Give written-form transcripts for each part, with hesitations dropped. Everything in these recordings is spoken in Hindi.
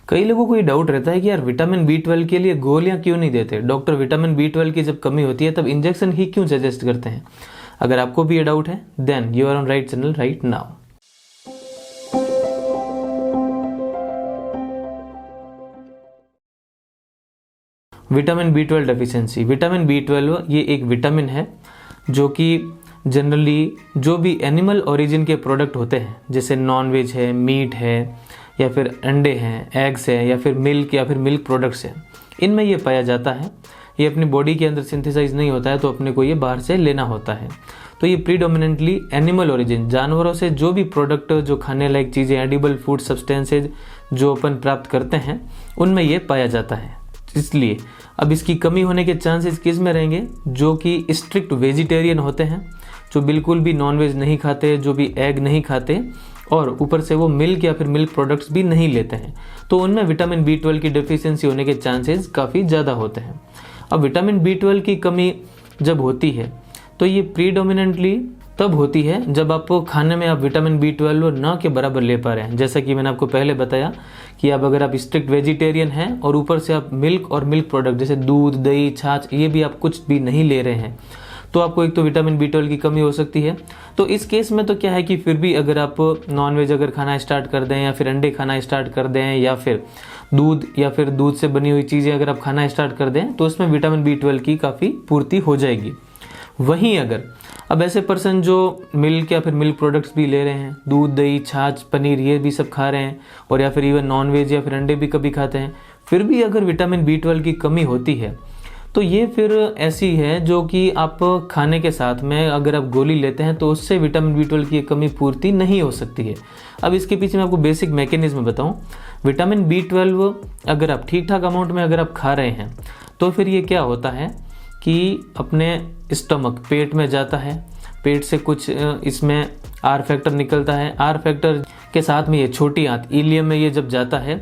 कई लोगों को ये डाउट रहता है कि यार विटामिन B12 के लिए गोलियां क्यों नहीं देते, डॉक्टर विटामिन B12 की जब कमी होती है तब इंजेक्शन ही क्यों सजेस्ट करते हैं। अगर आपको भी ये डाउट है then you are on right channel right now. Vitamin B12 deficiency. Vitamin B12 ये एक विटामिन है जो कि जनरली जो भी एनिमल ओरिजिन के प्रोडक्ट होते हैं, जैसे नॉन वेज है, मीट है, या फिर अंडे हैं, एग्स है, या फिर मिल्क प्रोडक्ट्स हैं, इनमें ये पाया जाता है। ये अपनी बॉडी के अंदर सिंथेसाइज नहीं होता है तो अपने को ये बाहर से लेना होता है। तो ये प्रीडोमिनेंटली एनिमल ओरिजिन, जानवरों से जो भी प्रोडक्ट, जो खाने लायक चीज़ें, एडिबल फूड सब्सटेंसेज जो अपन प्राप्त करते हैं, उनमें ये पाया जाता है। इसलिए अब इसकी कमी होने के चांसेस किस में रहेंगे, जो कि स्ट्रिक्ट वेजिटेरियन होते हैं, जो बिल्कुल भी नॉनवेज नहीं खाते, जो भी एग नहीं खाते, और ऊपर से वो मिल्क या फिर मिल्क प्रोडक्ट्स भी नहीं लेते हैं, तो उनमें विटामिन B12 की डेफिशिएंसी होने के चांसेस काफ़ी ज़्यादा होते हैं। अब विटामिन B12 की कमी जब होती है तो ये प्रीडोमिनेंटली तब होती है जब आप खाने में आप विटामिन B12 ना के बराबर ले पा रहे हैं। जैसा कि मैंने आपको पहले बताया कि अगर आप स्ट्रिक्ट वेजिटेरियन हैं और ऊपर से आप मिल्क और मिल्क प्रोडक्ट जैसे दूध, दही, छाछ, ये भी आप कुछ भी नहीं ले रहे हैं, तो आपको एक तो विटामिन B12 की कमी हो सकती है। तो इस केस में तो क्या है कि फिर भी अगर आप नॉनवेज अगर खाना स्टार्ट कर दें, या फिर अंडे खाना स्टार्ट कर दें, या फिर दूध या फिर दूध से बनी हुई चीज़ें अगर आप खाना स्टार्ट कर दें, तो उसमें विटामिन B12 की काफ़ी पूर्ति हो जाएगी। वहीं अगर अब ऐसे पर्सन जो मिल्क या फिर मिल्क प्रोडक्ट्स भी ले रहे हैं, दूध, दही, छाछ, पनीर, ये भी सब खा रहे हैं, और या फिर इवन नॉनवेज या फिर अंडे भी कभी खाते हैं, फिर भी अगर विटामिन B12 की कमी होती है, तो ये फिर ऐसी है जो कि आप खाने के साथ में अगर आप गोली लेते हैं तो उससे विटामिन B12 की कमी पूर्ति नहीं हो सकती है। अब इसके पीछे मैं आपको बेसिक मैकेनिज्म बताऊं। विटामिन B12 अगर आप ठीक ठाक अमाउंट में अगर आप खा रहे हैं तो फिर ये क्या होता है कि अपने स्टमक, पेट में जाता है, पेट से कुछ इसमें आर फैक्टर निकलता है, आर फैक्टर के साथ में ये छोटी आंत इलियम में ये जब जाता है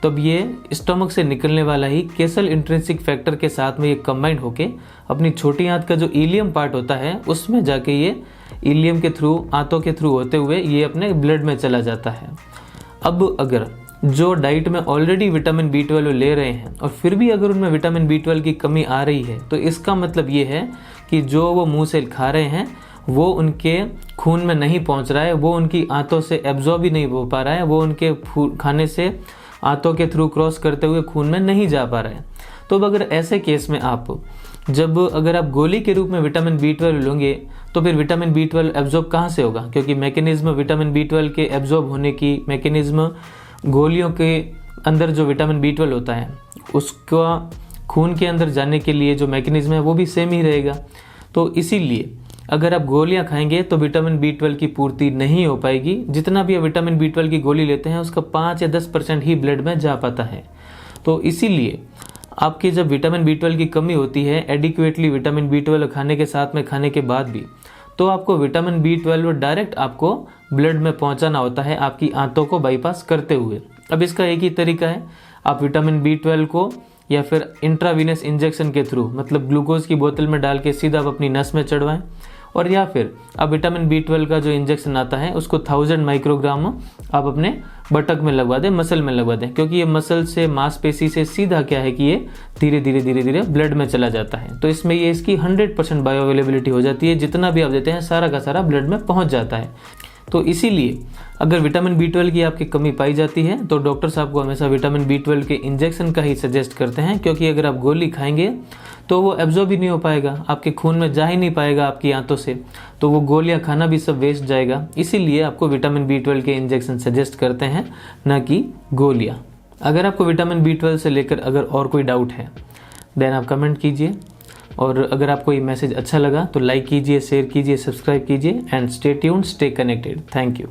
तब ये स्टमक से निकलने वाला ही केसल इंट्रिंसिक फैक्टर के साथ में ये कंबाइंड होके अपनी छोटी आंत का जो इलियम पार्ट होता है उसमें जाके ये इलियम के थ्रू, आंतों के थ्रू होते हुए ये अपने ब्लड में चला जाता है। अब अगर जो डाइट में ऑलरेडी विटामिन B12 ले रहे हैं और फिर भी अगर उनमें विटामिन B12 की कमी आ रही है, तो इसका मतलब ये है कि जो वो मुंह से खा रहे हैं वो उनके खून में नहीं पहुंच रहा है, वो उनकी आंतों से एब्जॉर्ब ही नहीं हो पा रहा है, वो उनके खाने से आंतों के थ्रू क्रॉस करते हुए खून में नहीं जा पा रहा है। तो अब अगर ऐसे केस में अगर आप गोली के रूप में विटामिन B12 लोगे तो फिर विटामिन B12 एब्जॉर्ब कहाँ से होगा, क्योंकि मैकेनिज्म विटामिन B12 के एब्जॉर्ब होने की मैकेनिज्म, गोलियों के अंदर जो विटामिन B12 होता है उसका खून के अंदर जाने के लिए जो मैकेनिज्म है वो भी सेम ही रहेगा। तो इसीलिए अगर आप गोलियां खाएंगे तो विटामिन B12 की पूर्ति नहीं हो पाएगी। जितना भी आप विटामिन B12 की गोली लेते हैं उसका 5 या 10% ही ब्लड में जा पाता है। तो इसीलिए आपकी जब विटामिन B12 की कमी होती है एडिक्वेटली विटामिन B12 खाने के साथ में खाने के बाद भी, तो आपको विटामिन B12 डायरेक्ट आपको ब्लड में पहुंचाना होता है आपकी आंतों को बाईपास करते हुए। अब इसका एक ही तरीका है, आप विटामिन B12 को या फिर इंट्रावीनस इंजेक्शन के थ्रू, मतलब ग्लूकोज की बोतल में डाल के सीधा आप अपनी नस में चढ़वाएं, और या फिर आप विटामिन B12 का जो इंजेक्शन आता है उसको 1000 माइक्रोग्राम आप अपने बटक में लगवा दें, मसल में लगवा दें, क्योंकि ये मसल से, मांसपेशी से सीधा क्या है कि ये धीरे धीरे ब्लड में चला जाता है। तो इसमें ये इसकी 100% बायो अवेलेबिलिटी हो जाती है, जितना भी आप देते हैं सारा का सारा ब्लड में पहुंच जाता है। तो इसीलिए अगर विटामिन B12 की आपकी कमी पाई जाती है तो डॉक्टर साहब को हमेशा विटामिन B12 के इंजेक्शन का ही सजेस्ट करते हैं, क्योंकि अगर आप गोली खाएंगे तो वो एब्जॉर्ब ही नहीं हो पाएगा, आपके खून में जा ही नहीं पाएगा आपकी आंतों से, तो वो गोलियां खाना भी सब वेस्ट जाएगा। इसीलिए आपको विटामिन B12 के इंजेक्शन सजेस्ट करते हैं, ना कि गोलियां। अगर आपको विटामिन B12 से लेकर अगर और कोई डाउट है देन आप कमेंट कीजिए, और अगर आपको ये मैसेज अच्छा लगा तो लाइक कीजिए, शेयर कीजिए, सब्सक्राइब कीजिए, and stay tuned, stay connected. Thank you.